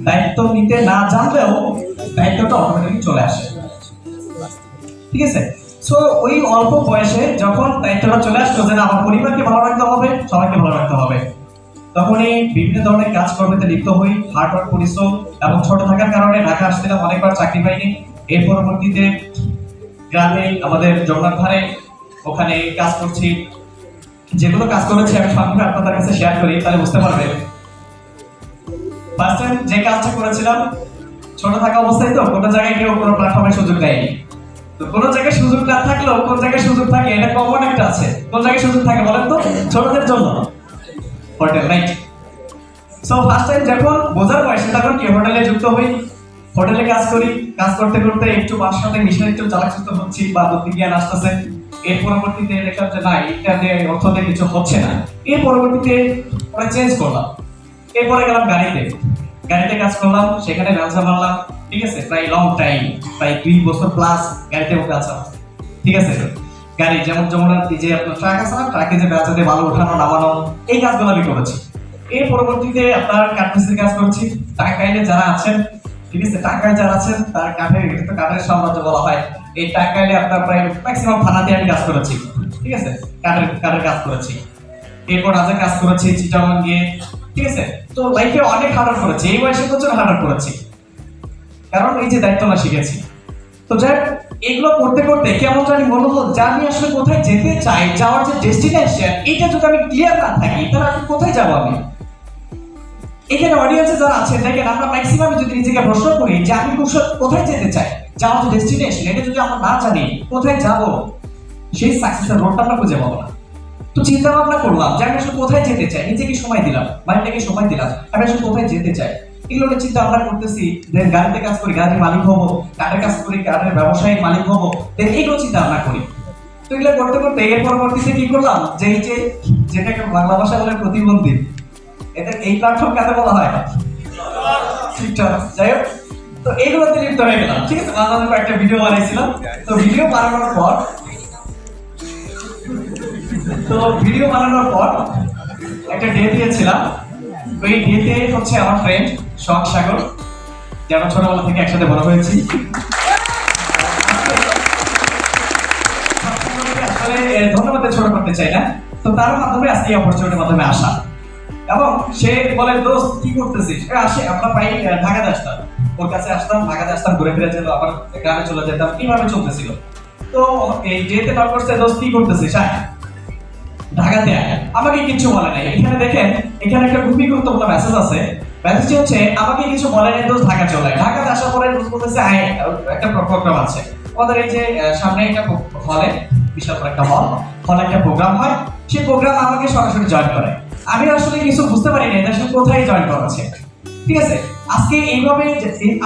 দায়িত্ব নিতে না জানলেও দায়িত্বটা অটোমেটিক চলে আসে। ঠিক আছে, সো ওই অল্প বয়সে যখন দায়িত্বটা চলে আসলো যে আমার পরিবারকে ভালো রাখতে হবে, সবাইকে ভালো রাখতে হবে, তখনই বিভিন্ন ধরনের কাজকর্মে লিপ্ত হই, হার্ডওয়ার্ক পরিশ্রম, এবং ছোট থাকার কারণে ঢাকা আসছিলাম, অনেকবার চাকরি পাইনি। এর পরবর্তীতে গ্রামে আমাদের জগন্নাথ ধারে ওখানে কাজ করছি। যেগুলো কাজ করেছি আমি সংক্ষেপে আপনাদের কাছে শেয়ার করি, তাহলে বুঝতে পারবেন। ফার্স্ট টাইম যে কাজটা করেছিলাম, ছোট থাকা অবস্থায় তো কোনো জায়গায় কেউ কোনো প্ল্যাটফর্মে সুযোগ দেয়নি। তো কোন জায়গায় সুযোগ না থাকলেও কোন জায়গায় সুযোগ থাকে, এটা কমন একটা আছে। কোন জায়গায় সুযোগ থাকে বলেন তো? ছোটদের জন্য hotel, right? So first time যখন বোঝার বয়সে তখন কি হোটেলে যুক্ত হই, হোটেলে কাজ করি। কাজ করতে করতে একটু বাসার সাথে মিশে একটু চালাকচুত হচ্ছি বা বুদ্ধি জ্ঞান আসতেছে। এর পরবর্তীতে দেখলাম যে না, এটা দিয়ে অর্থ দিয়ে কিছু হচ্ছে না। এর পরবর্তীতে পরে চেঞ্জ করলাম। এরপরে গেলাম গাড়িতে, গাড়িতে কাজ করলাম, সেখানে ব্যবসা বাড়লাম। ঠিক আছে, প্রায় লং টাইম, প্রায় 2 বছর প্লাস গাড়িতে বসে আছি। ঠিক আছে, গাড়ি যেমন যমুনার যে আপনার ট্রাক আছে না, ট্রাকে যে বেচাতে বালু ওঠানো নামানো, এই কাজগুলো আমি করেছি। এর পরবর্তীতে আপনার কাঠমিস্ত্রির কাজ করেছি। টাঙ্গাইলে যারা আছেন, ঠিক আছে, টাঙ্গাইল যারা আছেন তার কাঠের, এটা তো কাঠের সাম্রাজ্য বলা হয়। এই টাঙ্গাইলে আপনার প্রায় ম্যাক্সিমাম থানাতে আমি কাজ করেছি। ঠিক আছে, কাঠের কাজ করেছি। এরপর রাজা কাজ করেছি চিটাগঙ্গে। ঠিক আছে, তো লাইফে অনেক হার্ডওয়ার্ক করেছি, এই বয়সে প্রচুর হার্ডওয়ার্ক করেছি, কারণ এই যে দায়িত্বটা শিখেছি। তো যাই এগুলো করতে করতে কেমন জানি মনে হলো যে আমি আসলে কোথায় যেতে চাই, যাওয়ার যে ডেস্টিনেশন, এটা যদি আমি ক্লিয়ার না থাকি তাহলে আমি কোথায় যাবো? আমি এখানে অডিয়েন্সে যারা আছেন দেখেন, আমরা ম্যাক্সিমাম যদি নিজেকে প্রশ্ন করি যে আমি কোথায় যেতে চাই, যাওয়ার যে ডেস্টিনেশন, এটা যদি আমরা না জানি কোথায় যাব, সেই সাকসেসের রোডটা আমরা খুঁজে পাবো না। তো চিন্তা ভাবনা করলাম যে আমি আসলে কোথায় যেতে চাই, নিজেকে সময় দিলাম, মাইন্ডটাকে সময় দিলাম, আমি আসলে কোথায় যেতে চাই। এগুলো চিন্তা ভাবনা করতেছি, দেন গাড়িতে কাজ করি, গাড়ির মালিক হবো, কাঠের কাজ করি, কাঠের ব্যবসায়িক মালিক হবো, দেন এইগুলো চিন্তা ভাবনা করি। তো এগুলো করতে করতে এর পরবর্তীতে কি করলাম, যে এই যে যেটাকে বাংলা ভাষা বলে প্রতিবন্ধী, এটা এই প্ল্যাটফর্ম কাকে বলা হয়? টিকটক। যাই হোক, তো এইগুলোতে লিপ্ত হয়ে গেলাম। ঠিক আছে, বাংলাদেশে একটা ভিডিও বানাইছিলাম। তো ভিডিও বানানোর পর একটা ডে দিয়েছিলাম। ওই ডেতে হচ্ছে আমার ফ্রেন্ড শখ সাগর, যারা ছোটবেলা থেকে একসাথে বড় হয়েছি, আসলে ধন্যবাদ ছোট করতে চাই না। তো তার মাধ্যমে আজকে অপরচুনিটির মাধ্যমে আসা, এবং সে বলে দোস্ত কি করতেছিস, আসে আমরা প্রায় ঢাকাতে আসতাম, ওর কাছে আসতাম, ঢাকাতে আসতাম, ঘুরে ফিরে যেত, আবার গ্রামে চলে যেতাম, এইভাবে চলতেছিল। তো এই ডেতে নক করছে, দোস্ত কি করতেছিস, ঢাকাতে আয়। আমাকে কিছু বলে নাই। এখানে দেখেন, এখানে একটা খুবই গুরুত্বপূর্ণ মেসেজ আছে। মেসেজটি হচ্ছে আমাকে কিছু বলে নাই, দোস্ত ঢাকা চলে। ঢাকাতে আসার পরে দোস্ত বলতেছে আয়, একটা প্রোগ্রাম আছে আমাদের এই যে সামনে একটা হলে, বিশাল একটা হলে একটা প্রোগ্রাম হয়, সেই প্রোগ্রাম আমাকে সরাসরি জয়েন করে। আমি আসলে কিছু বুঝতে পারি না এটা আসলে কোথায় জয়েন করাচ্ছে। ঠিক আছে, আজকে এইভাবে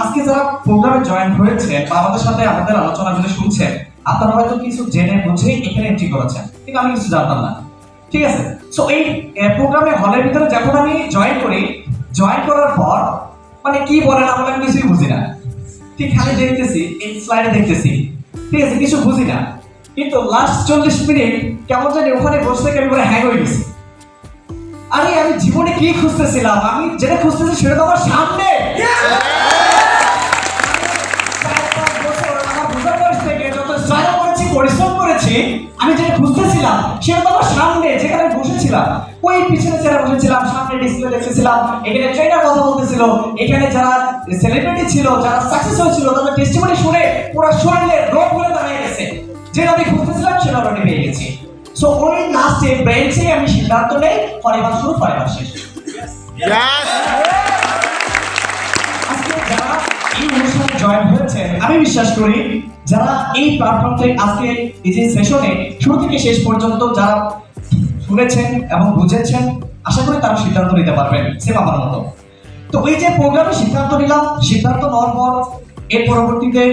আজকে যারা প্রোগ্রামে জয়েন হয়েছে বা আমাদের সাথে আমাদের আলোচনা যদি শুনছেন, আপনারা হয়তো কিছু জেনে বুঝেই এখানে এন্ট্রি করেছেন, কিন্তু আমি কিছু জানতাম না। ঠিক আছে, সো এই প্রোগ্রামে হলের ভিতরে যখন আমি জয়েন করি, জয়েন করার পর মানে কি বলে না বলে আমি কিছুই বুঝি না। ঠিক খালি দেখতেছি, এই স্লাইডে দেখতেছি, ঠিক আছে, কিছু বুঝি না। কিন্তু লাস্ট 40 মিনিট কেমন জানি ওখানে বসে থেকে আমি পুরো হ্যাং হয়ে গেছি। আরে আমি জীবনে কি খুঁজতেছিলাম, আমি যেটা খুঁজতেছি সেটা তো আমার সামনে। পরিশ্রম করেছি, আমি যেটা খুঁজতেছিলাম সেটা তো আমার সামনে, যেখানে বসেছিলাম, ওই পিছনে যারা বসেছিলাম, সামনে ডিসপ্লে দেখতেছিলাম, এখানে ট্রেনার কথা বলতেছিল, এখানে যারা সেলিব্রিটি ছিল, যারা সাকসেস হয়েছিল, তাদের টেস্টিমনি শুনে পুরো শরীরে রোগ বলে দাঁড়িয়ে গেছে। যেটা আমি খুঁজতেছিলাম সেটা অলরেডি পেয়ে গেছি। সো ওই লাস্টে বেঞ্চে আমি সিদ্ধান্ত নেই, ফরেভার শুরু, ফরেভার শেষ। আজকে যারা এই অনুষ্ঠানে জয়েন হয়েছেন, আমি বিশ্বাস করি যারা এই প্ল্যাটফর্ম থেকে আজকে এই যে সেশনে শুরু থেকে শেষ পর্যন্ত যারা শুনেছেন এবং বুঝেছেন, আশা করি তারা সিদ্ধান্ত নিতে পারবেন সেম আমার মতো। তো ওই যে প্রোগ্রামে সিদ্ধান্ত নিলাম, সিদ্ধান্ত নেওয়ার পর এর পরবর্তীতে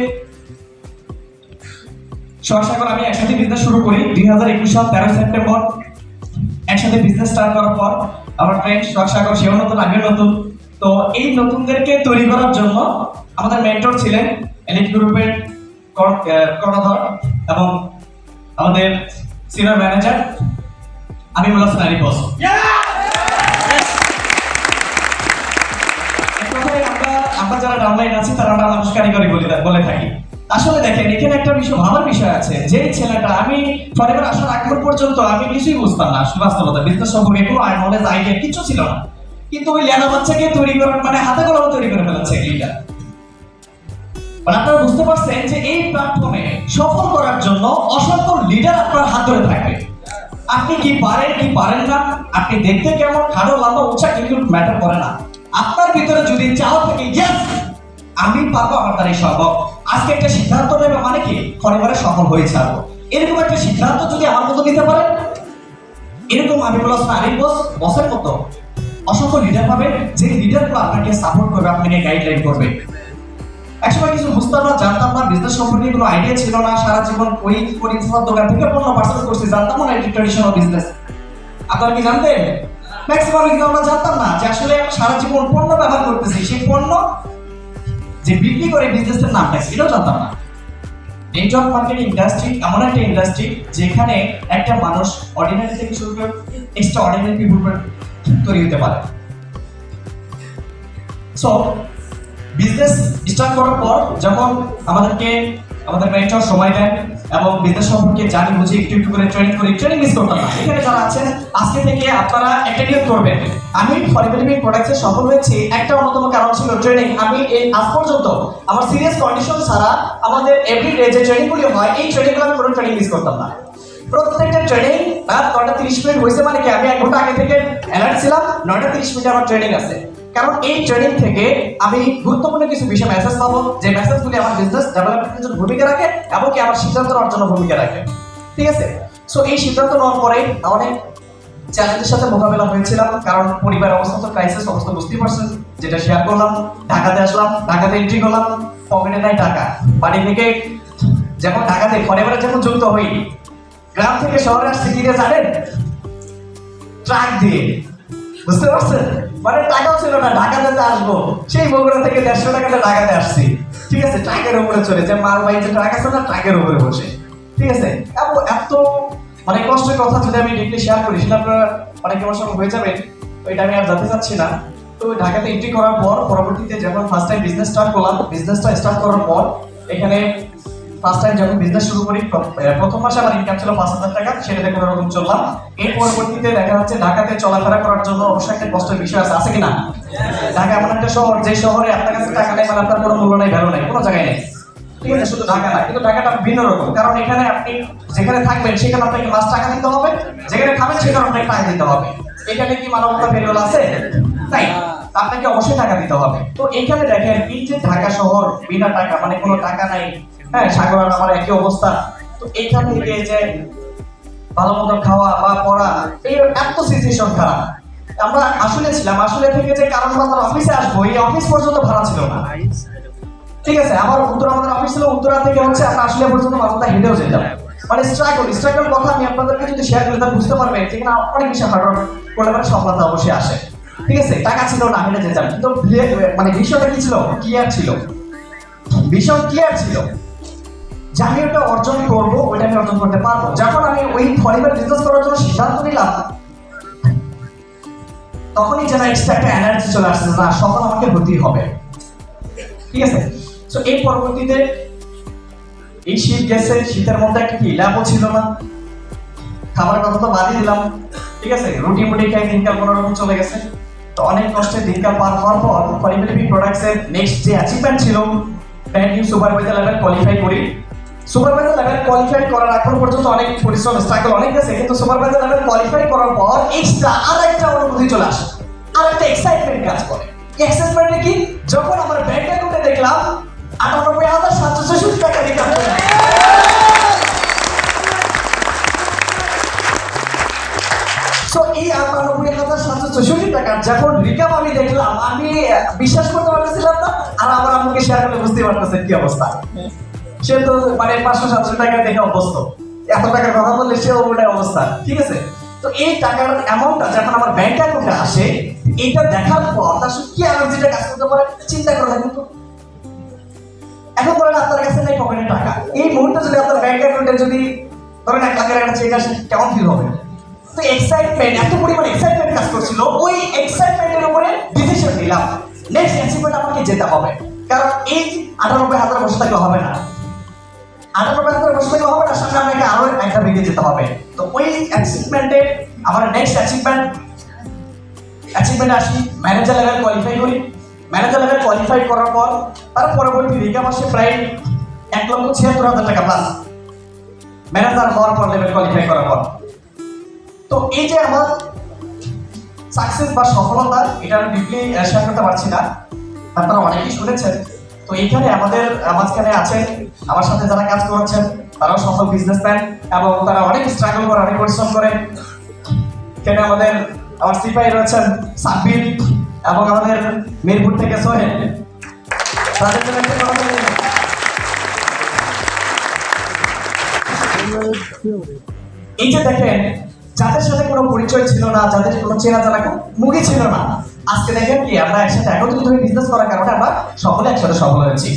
সরসাগর আমি একসাথে বিজনেস শুরু করি 2021 সাল 13 সেপ্টেম্বর। একসাথে বিজনেস স্টার্ট করার পর আমার ফ্রেন্ড সরসাগর, সেও নতুন, আমিও নতুন। তো এই নতুনদেরকে তৈরি করার জন্য আমাদের মেন্টর ছিলেন এলিট গ্রুপের কর্ণধর এবং আমাদের সিনিয়র ম্যানেজার আমিনুল হাসান আলী বস। আমরা যারা ডাউনলাইন আছি তারা আমরা মানুষ কারিগরি বলে থাকি। আসলে দেখেন এখানে একটা বিষয় ভাবার বিষয় আছে, যে ছেলেটা আমি ফরেভার আসার আগ পর্যন্ত আমি কিছুই বুঝতাম না আসলে বাস্তবতা, বিজনেস সম্পর্কে কোনো নলেজ আইডিয়া কিছু ছিল না, কিন্তু ওই লেনা বাচ্চাকে তৈরি করার মানে হাতে কলমে তৈরি করে ফেলেছে লিডার। মানে আপনারা বুঝতে পারছেন যে এই প্ল্যাটফর্মে সফল করার জন্য অসংখ্য লিডার আপনার হাত ধরে থাকবে। আপনি কি পারেন কি পারেন না, আপনি দেখতে কেমন খাটো লম্বা উঁচা কিন্তু ম্যাটার করে না। আপনার ভিতরে যদি চাও থাকে ইয়েস আমি পারবো, আমার দ্বারাই সম্ভব, আজকে একটা সিদ্ধান্ত নেবে মানে কি ফরেভারে সফল হয়ে ছাড়বো, এরকম একটা সিদ্ধান্ত যদি আমার মতো নিতে পারেন, এরকম আমি বলছি না আরিফ বসের মতো অসংখ্য লিডার পাবে, যে লিডারগুলো আপনাকে সাপোর্ট করবে, আপনাকে গাইডলাইন করবে। একসময় কিছু বুঝতাম না, জানতাম না, বিজনেস সম্পর্কে কোনো আইডিয়া ছিল না, সারা জীবন ওই পরিষেবার দোকান থেকে পণ্য পার্সেল করছি, জানতাম না এটি ট্রেডিশনাল বিজনেস। আপনারা কি জানতেন? ম্যাক্সিমাম কিন্তু আমরা জানতাম না যে আসলে সারা জীবন পণ্য ব্যবহার করতেছি, সেই পণ্য যে বিক্রি করে বিজনেসের নামটা এটাও জানতাম না। নেটওয়ার্ক মার্কেটিং ইন্ডাস্ট্রি এমন একটা ইন্ডাস্ট্রি যেখানে একটা মানুষ অর্ডিনারি থেকে শুরু করে এক্সট্রা অর্ডিনারি পিপল তৈরি হতে পারে। সো বিজনেস স্টার্ট করার পর যখন আমাদের মেন্টর সময় দেন এবং বিজনেস সম্পর্কে জানি বুঝি একটু একটু করে ট্রেনিং মিস করতাম না। এখানে যারা আছেন আজকে থেকে আপনারা একটা নিয়োগ করবেন, আমি ফরিবেলিমিক প্রোডাক্টসে সফল হয়েছি একটা অন্যতম কারণ ছিল ট্রেনিং। আমি এই আজ পর্যন্ত আমার সিরিয়াস কন্ডিশন ছাড়া আমাদের এভরিডে যে ট্রেনিংগুলি হয় এই ট্রেনিংগুলো আমি কোনো ট্রেনিং মিস করতাম না। প্রত্যেকটা ট্রেনিং 9:30 মিনিট হয়েছে মানে কি আমি 1 ঘন্টা আগে থেকে অ্যালার্ট ছিলাম, 9:30 মিনিট আমার ট্রেনিং আছে। কারণ এই ট্রেনিং থেকে আমি গুরুত্বপূর্ণ কিছু বিষয় মেসেজ পাবো, যে মেসেজগুলি আমার বিজনেস ডেভেলপমেন্টের জন্য ভূমিকা রাখে এবং কি আমার সিদ্ধান্ত নেওয়ার জন্য ভূমিকা রাখে। ঠিক আছে, সো এই সিদ্ধান্ত নেওয়ার পরে অনেক চ্যালেঞ্জের সাথে মোকাবেলা হয়েছিলাম, কারণ পরিবারের অবস্থা তো ক্রাইসিস অবস্থা বুঝতেই পারছেন, যেটা শেয়ার করলাম। ঢাকাতে আসলাম, ঢাকাতে এন্ট্রি করলাম, পকেটে নাই টাকা, বাড়ি থেকে যেমন ঢাকাতে ফরেভারে যখন যুক্ত হই, গ্রাম থেকে শহরে আসছি কি জানেন, ট্রাক দিয়ে, বুঝতে পারছেন? মানে টাকাও ছিল না, ঢাকাতে আসবো, সেই বগুড়া থেকে 150 টাকাতে ঢাকাতে আসছি। ঠিক আছে, ট্রাকের উপরে চলে যে মালবাহী যে ট্রাক আছে না, ট্রাকের উপরে বসে। ঠিক আছে, এত মানে কষ্টের কথা যদি আমি ডিপলি শেয়ার করি সেটা আপনারা অনেক ইমোশনাল হয়ে যাবেন, ওইটা আমি আর যেতে চাচ্ছি না। তো ঢাকাতে এন্ট্রি করার পর পরবর্তীতে যখন ফার্স্ট টাইম বিজনেস স্টার্ট করলাম, বিজনেসটা স্টার্ট করার পর এখানে ফার্স্ট টাইম যখন বিজনেস শুরু করি, প্রথম মাসে আমার ইনকাম ছিল 5,000 টাকা, সেটাতে কোনো রকম চললাম। এর পরবর্তীতে দেখা যাচ্ছে ঢাকাতে চলাফেরা করার জন্য অবশ্যই একটা কষ্টের বিষয় আছে কিনা? ঢাকা এমন একটা শহর যে শহরে আপনার কাছে টাকা নেই মানে আপনার কোনো মূল্য নেই, ভ্যালু নেই, কোনো জায়গায় নেই। ঠিক আছে, শুধু ঢাকা না, কিন্তু ঢাকাটা ভিন্ন রকম, কারণ এখানে আপনি যেখানে থাকবেন সেখানে আপনাকে মাস টাকা দিতে হবে, যেখানে খাবেন সেখানে আপনাকে টাকা দিতে হবে। এখানে কি মানবতা ভ্যালু আছে? তাই আপনাকে অবশ্যই টাকা দিতে হবে। তো এখানে দেখেন এই যে ঢাকা শহর বিনা টাকা মানে কোনো টাকা নাই, হ্যাঁ, সাগর আর আমার একই অবস্থা। তো এইখান থেকে যে ভালো মতো খাওয়া বা পড়া, এই এত সিচুয়েশন খারাপ। আমরা আসলে ছিলাম, আসলে থেকে যে কারণ বাজার অফিসে আসবো, এই অফিস পর্যন্ত ভাড়া ছিল না। ঠিক আছে, আমার উত্তরা আমাদের অফিস ছিল, উত্তরা থেকে হচ্ছে আমরা আসলে পর্যন্ত মাঝে হেঁটেও যেতাম। মানে স্ট্রাগল কথা আমি আপনাদেরকে যদি শেয়ার করি তাহলে বুঝতে পারবেন যেখানে অনেক বেশি হার্ডওয়ার্ক করলে মানে সফলতা অবশ্যই আসে। ঠিক আছে, টাকা ছিল না, হেঁটে যেতাম, কিন্তু মানে বিষয়টা কি ছিল, ক্লিয়ার ছিল, বিষয় ক্লিয়ার ছিল যে আমি ওটা অর্জন করবো, ওইটা আমি অর্জন করতে পারবো। যখন আমি ওই ফরিবার বিজনেস করার জন্য সিদ্ধান্ত নিলাম, তখনই যেন এক্সট্রা একটা এনার্জি চলে আসছে, না সফল আমাকে হতেই হবে। ঠিক আছে, তো এই পরবর্তীতে এই শীত গেছে, শীতের মধ্যে একটা কি ল্যাবও ছিল না, খাবার কথা তো বাদই দিলাম। ঠিক আছে, রুটি মুটি খেয়ে দিনকাল কোনো রকম চলে গেছে। তো অনেক কষ্টে দিনকাল পার হওয়ার পর ফরিবেলিমিক প্রোডাক্টসের নেক্সট যে অ্যাচিভমেন্ট ছিল, brand new supervisor level qualify করি। সুপারভাইজার লেভেল কোয়ালিফাই করার এখন পর্যন্ত অনেক পরিশ্রম স্ট্রাগল অনেক গেছে, কিন্তু সুপারভাইজার লেভেল কোয়ালিফাই করার পর এক্সট্রা আরেকটা অনুভূতি চলে আসে, আরেকটা এক্সাইটমেন্ট কাজ করে। এক্সাইটমেন্টে কি, যখন আমার ব্যাংক অ্যাকাউন্টে দেখলাম 98,764 টাকা ইনকাম করে। সো এই 98,764 টাকা যখন রিকাম আমি দেখলাম, আমি বিশ্বাস করতে পারতেছিলাম না। আর আমার আম্মুকে শেয়ার করলে বুঝতে পারতেছেন কি অবস্থা। সে তো মানে 500-700 টাকা দেখে অবস্থ, এত টাকার কথা বললে সেও ওটাই অবস্থা। ঠিক আছে, তো এই টাকার অ্যামাউন্টটা যখন আমার ব্যাংক অ্যাকাউন্টে আসে, এইটা দেখার পর তার সাথে কি এনার্জিটা কাজ করতে পারে চিন্তা করা যায়। কিন্তু এখন ধরেন আপনার কাছে নেই পকেটে টাকা, এই মুহূর্তে যদি আপনার ব্যাংক অ্যাকাউন্টে যদি ধরেন 1 লাখের একটা চেক আসে, কেমন ফিল হবে? তো এক্সাইটমেন্ট, এত পরিমাণ এক্সাইটমেন্ট কাজ করছিল, ওই এক্সাইটমেন্টের উপরে ডিসিশন নিলাম নেক্সট অ্যাচিভমেন্ট আমাকে যেতে হবে, কারণ এই 98,000 বসে থাকলে হবে না, 98,000 বসে থাকলে হবে না, সামনে আমাকে আরো একটা বেরিয়ে যেতে হবে। তো ওই অ্যাচিভমেন্টে আমার নেক্সট অ্যাচিভমেন্ট আসি, ম্যানেজার লেভেল কোয়ালিফাই করি। ম্যানেজার লেভেল কোয়ালিফাই করার পর তার পরবর্তী রিকা মাসে প্রায় 1,76,000 টাকা প্লাস ম্যানেজার হওয়ার পর, লেভেল কোয়ালিফাই করার পর। তো এই যে আমার সাকসেস বা সফলতা, এটা আমি ডিপলি শেয়ার করতে পারছি না, আপনারা অনেকেই শুনেছেন। তো এইখানে আমাদের মাঝখানে আছেন আমার সাথে যারা কাজ করেছেন, তারাও সফল বিজনেসম্যান এবং তারা অনেক স্ট্রাগল করে, অনেক পরিশ্রম করে। এখানে আমার সিপাহি রয়েছেন সাব্বির এবং আমাদের মিরপুর থেকে সোহেল, তাদের জন্য একটা কথা বলি। এই যে দেখেন, যাদের সাথে কোনো পরিচয় ছিল না, যাদের কোনো চেনা জানা মুখই ছিল না, আজকে দেখেন কি আমরা একসাথে একত্রিত হয়ে বিজনেস করার কারণে আমরা সকলে একসাথে সফল হয়েছি।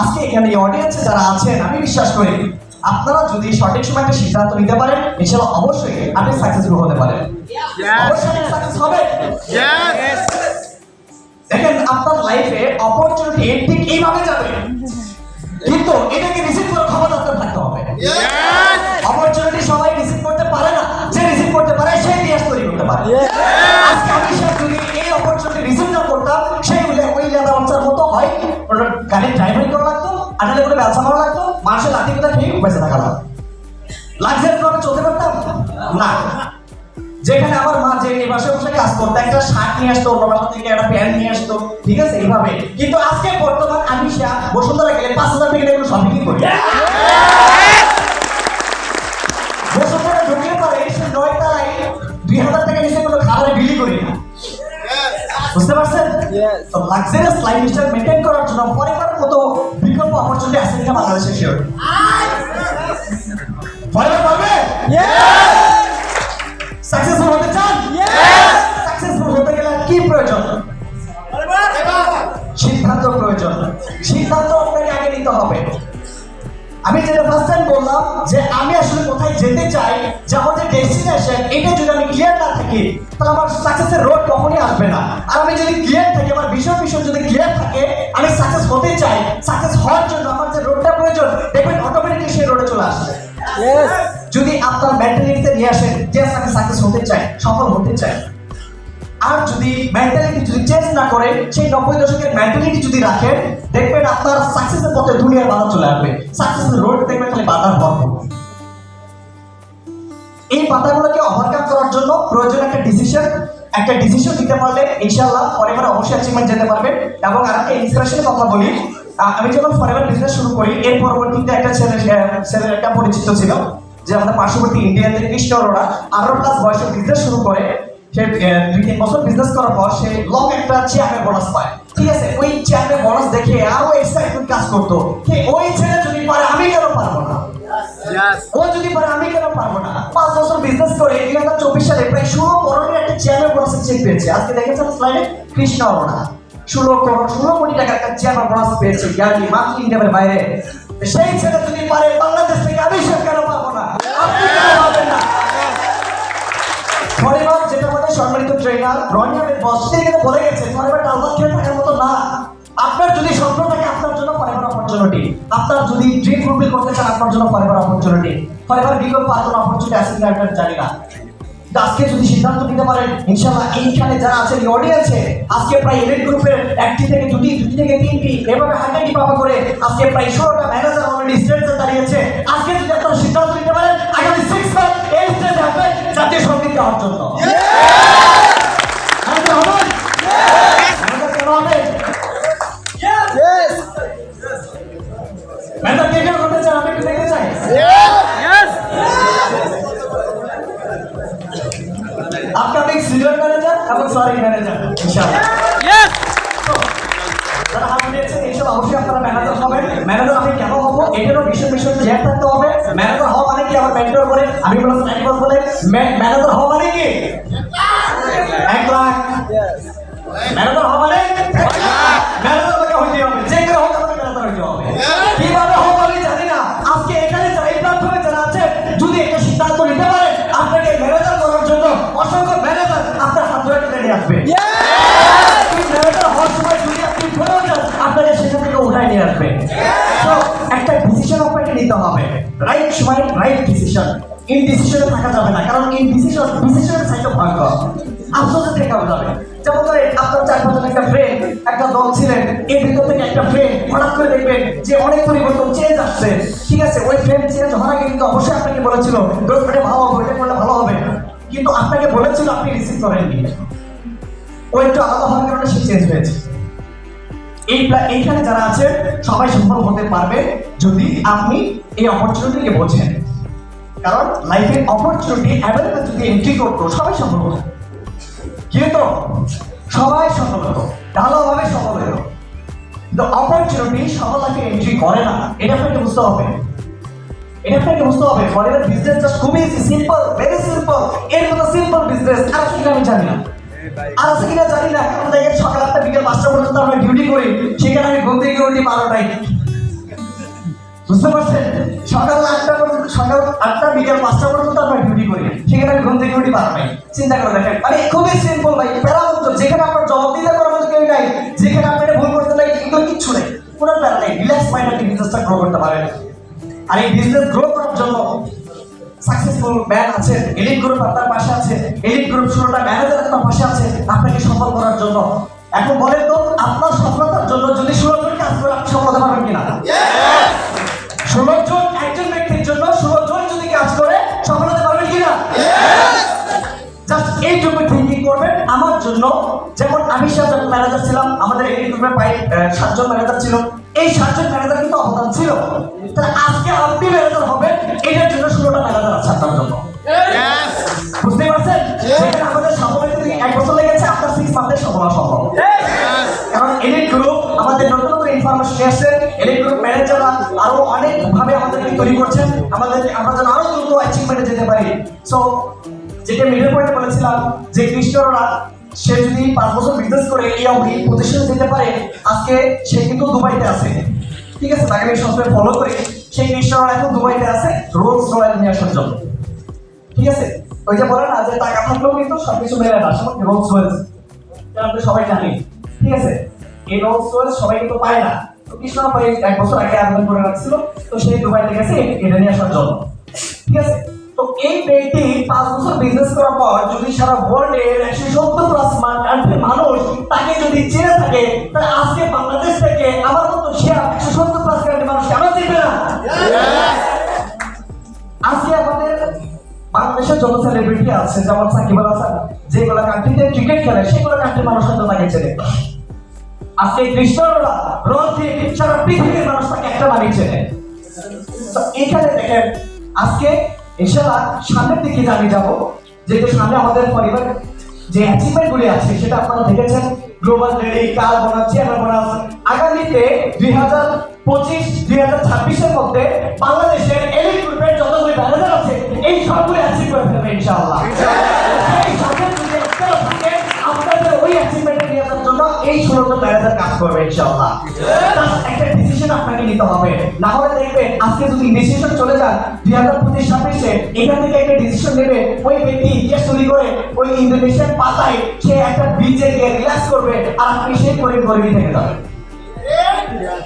আজকে এখানে এই অডিয়েন্সে যারা আছেন, আমি বিশ্বাস করি আপনারা যদি সঠিক সময় একটা সিদ্ধান্ত নিতে পারেন, ইনশাআল্লাহ অবশ্যই আপনি সাকসেসফুল হতে পারেন। অবশ্যই সাকসেস হবে। দেখেন আপনার লাইফে অপরচুনিটি ঠিক এইভাবে যাবে, কিন্তু এটাকে রিসিভ করার ক্ষমতা আপনার থাকতে হবে। অপরচুনিটি সবাই রিসিভ করতে পারে না, যে রিসিভ করতে পারে সেই ইতিহাস তৈরি করতে পারে। আজকে আমি যদি এই অপরচুনিটি রিসিভ না করতাম, সেই ওই লেদা বাচ্চার মতো হয় গাড়ির ড্রাইভারি করা লাগতো, আটালে করে ব্যবসা করা লাগতো, মানুষের লাঠি কোথা খেয়ে বেঁচে থাকা লাগতো। লাক্সারি ভাবে চলতে পারতাম না। যেখানে আমার মা যে এই বাসায় বসে কাজ করতো, একটা শার্ট নিয়ে আসতো, অন্য বাসা থেকে একটা প্যান্ট নিয়ে আসতো, ঠিক আছে এইভাবে। কিন্তু আজকে বর্তমান আমি বসুন্ধরা গেলে 5,000 টাকা দিয়ে শপিং করি। বসুন্ধরা ঢুকলে পরে সে 9 তলায় 2,000 টাকা নিচে কোনো খাবারের বিলি করি না। বুঝতে পারছেন? তো লাক্সারিয়াস লাইফস্টাইল মেইনটেইন করার জন্য পরিবারের মতো বিকল্প অপরচুনিটি আছে কিনা বাংলাদেশে শিওর? পরিবার পাবে? সাকসেসফুল হতে চান? সাকসেসফুল হতে গেলে কি প্রয়োজন? সিদ্ধান্ত প্রয়োজন। সিদ্ধান্ত আপনাকে আগে নিতে হবে। আমি যেটা ফার্স্ট টাইম বললাম যে আমি আসলে কোথায় যেতে চাই, যে আমার যে ডেস্টিনেশন, এটা যদি আমি ক্লিয়ার না থাকি, তাহলে আমার সাকসেসের রোড কখনই আসবে না। আর আমি যদি ক্লিয়ার থাকি, আমার বিষয় যদি ক্লিয়ার থাকে, আমি সাকসেস হতে চাই, সাকসেস হওয়ার জন্য আমার যে রোডটা প্রয়োজন, দেখবেন অটোমেটিকলি সেই রোডে চলে আসবে। যদি আপনার মেন্টালিটিতে নিয়ে আসেন যে আমি সাকসেস হতে চাই, সফল হতে চাই, আর যদি মেন্টালিটি যদি চেঞ্জ না করে, সেই 90 দশকের মেন্টালিটি যদি রাখেন, দেখবেন আপনার সাকসেসের পথে দুনিয়ার বাধা চলে আসবে। সাকসেসের রোড দেখবেন খালি বাধার ভরপুর। এই বাধাগুলোকে ওভারকাম করার জন্য প্রয়োজন একটা ডিসিশন নিতে পারলে ইনশাআল্লাহ ফরএভার অবশ্যই অ্যাচিভমেন্ট যেতে পারবেন। এবং আরেকটা ইন্সপিরেশনের কথা বলি, আমি যখন ফরএভার বিজনেস শুরু করি, এর পরবর্তীতে একটা ছেলের একটা পরিচিত ছিল, যে আমাদের পার্শ্ববর্তী ইন্ডিয়াতে কৃষ্ণ অরোরা 18+ বয়সে বিজনেস শুরু করে। সে 2-3 বছর বিজনেস করার পর সে লং একটা চেয়ারের বোনাস পায়। ঠিক আছে, ওই চেয়ারের বোনাস দেখে আরো এক্সাইটমেন্ট কাজ করতো, ওই ছেলে যদি পারে আমি কেন পারবো না, ও যদি পারে আমি কেন পারবো না। 5 বছর বিজনেস করে 2024 সালে প্রায় 16 করোড়ের একটা চেয়ারের বোনাসের চেক পেয়েছে। আজকে দেখেছেন স্লাইডে কৃষ্ণ অরোরা 16 কোটি টাকার একটা চেয়ারের বোনাস পেয়েছে, ইয়ারলি মান্থলি ইনকামের বাইরে। সেই ছেলে যদি পারে, বাংলাদেশ থেকে আমি সে কেন পারবো না, আপনি কেন পারবেন না? ফরএভার যেটা আমাদের সম্মানিত ট্রেনার রনিয়ামের বস থেকে বলে গেছে, ফরএভার ডালভাত খেয়ে থাকার মতো না। আপনার যদি স্বপ্ন থাকে, আপনার জন্য ফরএভার অপরচুনিটি। আপনার যদি ড্রিম ফুলফিল করতে চান, আপনার জন্য ফরএভার অপরচুনিটি। ফরএভার বিকল্প আর কোনো অপরচুনিটি আছে কিনা আমি জানি না। আজকে যদি সিদ্ধান্ত নিতে পারেন, ইনশাআল্লাহ এইখানে যারা আছেন এই অডিয়েন্সে, আজকে প্রায় এলিট গ্রুপের 1টি থেকে 2টি থেকে 3টি এভাবে 100টি পাপা করে আজকে প্রায় 16টা ম্যানেজার অলরেডি স্টেজে দাঁড়িয়েছে। আজকে যদি আপনারা সিদ্ধান্ত নিতে পারেন, আগামী 6 মান্থ এই স্টেজে আসবেন জাতীয় সঙ্গীত গাওয়ার জন্য। ম্যানেজার কে কে করতে চান, আমি একটু দেখতে চাই। আপকামিং সিনিয়র ম্যানেজার এবং সরি ম্যানেজার ইনশাআল্লাহ। তো যারা হাত দিয়েছেন, এইসব অবশ্যই আপনারা ম্যানেজার হবেন। ম্যানেজার আমি কেন হবো, এটারও বিষয় ক্লিয়ার থাকতে হবে। ম্যানেজার হওয়া মানে কি, আমার মেন্টর করে আমি বললাম স্নাইপার বলে ম্যানেজার হওয়া মানে কি 1 লাখ। ম্যানেজার হওয়া মানে ম্যানেজার হতে হবে, যে কেউ হোক আমাকে ম্যানেজার হতে হবে। কিভাবে হবে আমি জানি না। আজকে এখানে যারা এই প্ল্যাটফর্মে যারা আছে, যদি একটা সিদ্ধান্ত নিতে পারে আপনাকে ম্যানেজার করার জন্য, অসংখ্য ম্যানেজার আপনার হাত ধরে টেনে নিয়ে আসবে। ম্যানেজার হওয়ার সময় সেখান থেকে উঠায় নিয়ে আসবে। তো একটা ডিসিশন আপনাকে নিতে হবে, রাইট সময় রাইট ডিসিশন। ইনডিসিশনে থাকা যাবে না, কারণ ডিসিশনের সাইডে ভয়ঙ্কর, আফসোসে থেকে যাবে। যেমন ধরেন আপনার 4-5 একটা ফ্রেন্ড, একটা দল ছিলেন, এর ভিতর থেকে একটা ফ্রেন্ড হঠাৎ করে দেখবেন যে অনেক পরিবর্তন, চেঞ্জ আসছে, ঠিক আছে? ওই ফ্রেন্ড চেঞ্জ হওয়ার আগে কিন্তু অবশ্যই আপনাকে বলেছিল এটা ভালো হবে, এটা করলে ভালো হবে, কিন্তু আপনাকে বলেছিল, আপনি রিসিভ করেননি। ও একটু আলাদা হওয়ার কারণে সে চেঞ্জ হয়েছে। এইখানে যারা আছে সবাই সফল হতে পারবে যদি আপনি এই অপরচুনিটিকে বোঝেন, কারণ লাইফে অপরচুনিটি অ্যাভেলেবল যদি এন্ট্রি করতো সবাই সফল হতো, কিন্তু সবাই সফল হতো, ভালোভাবে সফল হতো। কিন্তু অপরচুনিটি সবার লাইফে এন্ট্রি করে না, এটা আপনাকে বুঝতে হবে। ফরেনার বিজনেসটা খুবই সিম্পল, ভেরি সিম্পল। এর মতো সিম্পল বিজনেস আর কি আমি জানি না, কারণ দেখেন সকাল 8টা বিকেল 5টা পর্যন্ত আমরা ডিউটি করি, সেখানে আমি ঘুম থেকে উঠি 12টায়, বুঝতে পারছেন? সকাল 8টা বিকেল 5টা পর্যন্ত আমরা ডিউটি করি, সেখানে আমি ঘুম থেকে উঠি 12টায়। চিন্তা করে দেখেন, মানে খুবই সিম্পল ভাই, প্যারামুক্ত, যেখানে আপনার জবাব দিতে করার মতো কেউ নাই, যেখানে আপনি ভুল করতে নাই, কিন্তু কিচ্ছু নেই, কোনো প্যারা নেই, রিল্যাক্স মাইন্ড আপনি বিজনেসটা গ্রো করতে পারেন। আর এই বিজনেস গ্রো করার জন্য সাকসেসফুল ম্যান আছে, এলিট গ্রুপ আপনার পাশে আছে, এলিট গ্রুপ 16টা ম্যানেজার আপনার পাশে আছে আপনাকে সফল করার জন্য। এখন বলেন তো, আপনার সফলতার জন্য যদি 16 জন কাজ করে আপনি সফল হতে পারবেন কিনা? 16 জন, একজন ব্যক্তির জন্য 16 জন যদি কাজ করে সফল হতে পারবেন কিনা? জাস্ট এইটুকু থিঙ্কিং করবেন। আমার জন্য, যেমন আমি 7 জন ম্যানেজার ছিলাম, আমাদের এলিট গ্রুপের 7 জন ম্যানেজার ছিল, এই 7 জন ম্যানেজার কিন্তু অবদান ছিল। তাহলে আজকে আপনি ম্যানেজার হবেন, এটার জন্য 16টা ম্যানেজার আছে আপনার জন্য, বুঝতে পারছেন? যেখানে আমাদের সফল হতে 1 বছর লেগেছে, আপনার 6 মান্থে সফল হওয়া সম্ভব। কারণ এলিট গ্রুপ আমাদের নতুন নতুন ইনফরমেশন নিয়ে আসছে, এলিট গ্রুপ ম্যানেজাররা আরো অনেক ভাবে আমাদেরকে তৈরি করছেন, আমরা যেন আরো দ্রুত অ্যাচিভমেন্টে যেতে পারি। সো যেটা মিডল পয়েন্টে বলেছিলাম যে ক্রিস্টিয়ানোরা, সে যদি 5 বছর বিজনেস করে এই পজিশনে যেতে পারে, আজকে সে কিন্তু দুবাইতে আছে, ঠিক আছে? তাকে আমি সবসময় ফলো করি, সেই ক্রিস্টিয়ানো এখন দুবাইতে আছে রোলস রয়েল নিয়ে আসার জন্য, ঠিক আছে? ওই যে বলে না যে টাকা থাকলেও কিন্তু সবকিছু মেলে না, যেমন রোলস রয়েলস আমরা সবাই জানি, ঠিক আছে? এই রোলস রয়েলস সবাই কিন্তু পায় না, তো কৃষ্ণ ভাই 1 বছর আগে আবেদন করে রাখছিল, তো সেই দুবাইতে গেছে এটা নিয়ে আসার জন্য, ঠিক আছে? তো এই ব্যক্তি 5 বছর বিজনেস করার পর যদি সারা ওয়ার্ল্ডের 170+ কান্ট্রির মানুষ তাকে যদি চেনে থাকে, তাহলে আজকে বাংলাদেশ থেকে আমার মতো শেয়ার 170+ কান্ট্রির মানুষ কেন চিনবে না? আজকে আমাদের বাংলাদেশের যত সেলিব্রিটি আছে, যেমন সাকিব আল হাসান, যেগুলো কান্ট্রিতে ক্রিকেট খেলে সেগুলো কান্ট্রির মানুষ হয়তো তাকে চেনে। আজকে ক্রিস্টিয়ানোরা, রোনালদো, সারা পৃথিবীর মানুষ তাকে একটা নামই চেনে। তো এখানে দেখেন, আজকে ইনশাআল্লাহ সামনের দিকে আমি যাব, যেহেতু সামনে আমাদের পরিবার যে অ্যাচিভমেন্টগুলি আছে সেটা আপনারা দেখেছেন, গ্লোবাল রেডি, কার বোনাস, চেয়ার বোনাস। আগামীতে 2025-2026 এর মধ্যে বাংলাদেশের এলিট গ্রুপের যতগুলি ম্যানেজার আছে এই সবগুলি অ্যাচিভ করে ফেলবে ইনশাআল্লাহ। এই সাথে যদি আপনারা থাকেন, আপনাদের ওই অ্যাচিভমেন্টে নিয়ে যাওয়ার জন্য এই 16 জন ম্যানেজার কাজ করবে ইনশাআল্লাহ। একটা ডিসিশন আপনাকে নিতে হবে, না হলে দেখবেন আজকে যদি ডিসিশন চলে যান 2025-26-এ, এখান থেকে একটা ডিসিশন নেবে ওই ব্যক্তি ইতিহাস তৈরি করে ওই ইন্দোনেশিয়ান পাতায় সে একটা বিচে গিয়ে রিল্যাক্স করবে, আর আপনি সেই গরিবই থেকে যাবেন।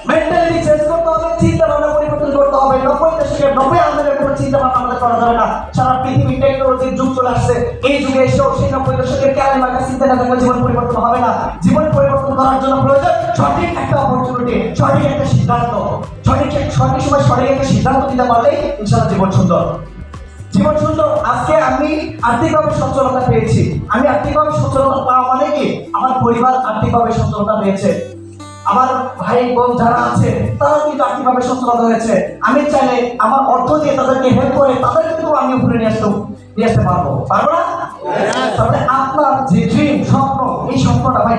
মেন্টালিটি চেঞ্জ করতে হবে, চিন্তা ভাবনা পরিবর্তন করতে হবে। 90 দশকের 90 আমাদের কোনো চিন্তা ভাবনা আমাদের করা যাবে না। সারা পৃথিবী টেকনোলজির যুগ চলে আসছে, এই যুগে এসেও সেই 90 দশকের ক্যালেন্ডার চিন্তা না থাকলে জীবন পরিবর্তন হবে না। জীবন পরিবর্তন করার জন্য প্রয়োজন সঠিক একটা অপরচুনিটি, সঠিক একটা সিদ্ধান্ত, সঠিক সময় সঠিক একটা সিদ্ধান্ত দিতে পারলেই ইনশাআল্লাহ জীবন সুন্দর। জীবন সুন্দর। আজকে আমি আর্থিকভাবে সচ্ছলতা পেয়েছি, আমি আর্থিকভাবে সচ্ছলতা পাওয়া মানে কি আমার পরিবার আর্থিকভাবে সচ্ছলতা পেয়েছে, আমার ভাই বোন যারা আছে তারা কিন্তু আর্থিকভাবে সচ্ছলতা হয়েছে। আমি চাইলে আমার অর্থ দিয়ে তাদেরকে হেল্প করে তাদের কিন্তু আমি উপরে নিয়ে আসতে পারবো না? তাহলে আপনার যে ড্রিম, স্বপ্ন, এই স্বপ্নটা ভাই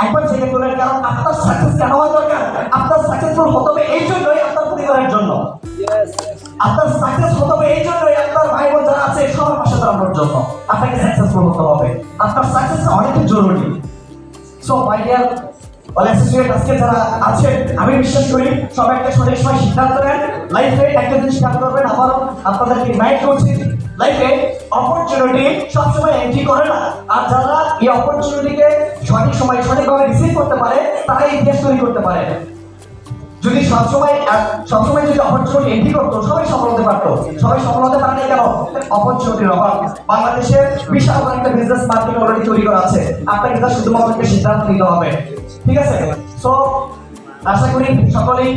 একবার জেগে তোলেন, কারণ আপনার সাকসেস কেন হওয়া দরকার? আপনার সাকসেসফুল হতে হবে এই জন্যই, আপনার পরিবারের জন্য। আপনার সাকসেস হতে হবে এই জন্যই, আপনার ভাই বোন যারা আছে সবার পাশে দাঁড়ানোর জন্য আপনাকে সাকসেসফুল হতে হবে। আপনার সাকসেস অনেক জরুরি। সো মাই ডিয়ার আজকে যারা আছেন, আমি বিশ্বাস করি সবাই একটা সঠিক সময় সিদ্ধান্ত নেন। লাইফে একটা জিনিস খেয়াল করবেন, আমারও আপনাদেরকে রিমাইন্ড করছি, লাইফে অপরচুনিটি সবসময় এন্ট্রি করে না, আর যারা এই অপরচুনিটিকে সঠিক সময় সঠিকভাবে রিসিভ করতে পারে তারাই ইতিহাস তৈরি করতে পারে। যদি সবসময় যদি অপরচুনিটি এন্ট্রি করতো, সবাই সফল হতে পারতো। সবাই সফল হতে পারে না কেন? অপরচুনিটির অভাব। বাংলাদেশের বিশাল বড় একটা বিজনেস মার্কেট অলরেডি তৈরি করা আছে, আপনাকে তার শুধুমাত্র একটা সিদ্ধান্ত নিতে হবে। ঠিক আছে? সো আশা করি সকলেই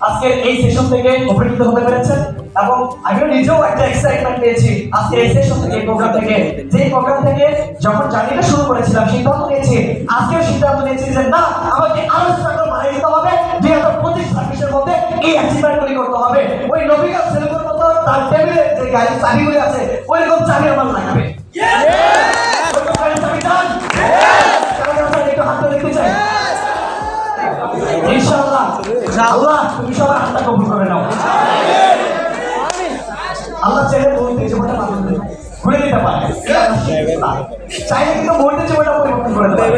আজকের এই সেশন থেকে উপকৃত হতে পেরেছেন, এবং আমিও নিজেও একটা এক্সাইটমেন্ট পেয়েছি আজকের এই সেশন থেকে, প্রোগ্রাম থেকে। যে প্রোগ্রাম থেকে যখন জার্নিটা শুরু করেছিলাম, সিদ্ধান্ত নিয়েছি, আজকেও সিদ্ধান্ত নিয়েছি যে না, আমাকে আরো স্ট্রাগল বাড়িয়ে দিতে হবে। 2025-26 মধ্যে এই অ্যাচিভমেন্টগুলি করতে হবে। ওই নবিকা সেলফের মতো তার টেবিলে যে গাড়ির চাবিগুলি আছে, ওইরকম চাবি আমার লাগাবে। ওইরকম গাড়ির চাবি চান? একটু হাতটা দেখতে চাই। ইনশাআল্লাহ আল্লাহ তুমি সবার হাতটা কবুল করে নাও। আল্লাহ চাইলে মুহূর্তে জীবনটা ঘুরে দিতে পারে, চাইলে কিন্তু মুহূর্তে জীবনটা পরিবর্তন করে দেবে।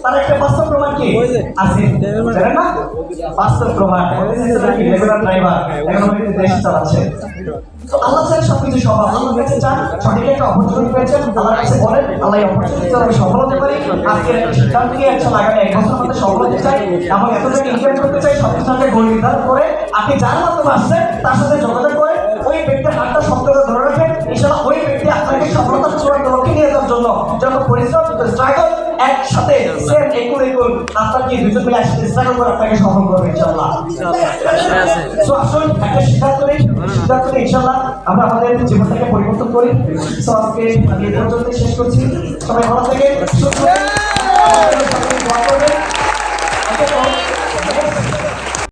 তার একটা বাস্তব প্রমাণ কি আছে জানেন না? বাস্তব প্রমাণ রেগুলার ড্রাইভার এখন দেশ চালাচ্ছে। তো আল্লাহ চাইলে সবকিছু সম্ভব। আল্লাহর কাছে চান, সঠিক একটা অপরচুনিটি পেয়েছেন, আল্লাহর কাছে বলেন আল্লাহ এই অপরচুনিটি আমি সফল হতে পারি। আজকের একটা সিদ্ধান্ত নিয়ে আগামী 1 বছর মধ্যে সফল হতে চাই এবং এত টাকা ইনকাম করতে চাই। সবকিছু গোল নির্ধারণ করে আপনি যার মাধ্যমে আসছেন তার সাথে যোগাযোগ করে ওই ব্যক্তির হাতটা শক্ত করে ধরে রাখেন। ইনশাআল্লাহ ওই ব্যক্তি আপনাকে সফলতার চূড়ান্ত লক্ষ্যে নিয়ে যাওয়ার জন্য যত পরিশ্রম, যত স্ট্রাগল একসাথে সেম একুল আপনাকে দুজন মিলে একসাথে স্ট্রাগল করে আপনাকে সফল করবে ইনশাআল্লাহ। সো আসুন একটা সিদ্ধান্ত নিই, সিদ্ধান্ত নিয়ে ইনশাআল্লাহ আমরা আমাদের জীবনটাকে পরিবর্তন করি। সো আজকে আমি এই পর্যন্ত শেষ করছি। সবাই ভালো থাকেন, সুস্থ থাকেন, দোয়া করবেন।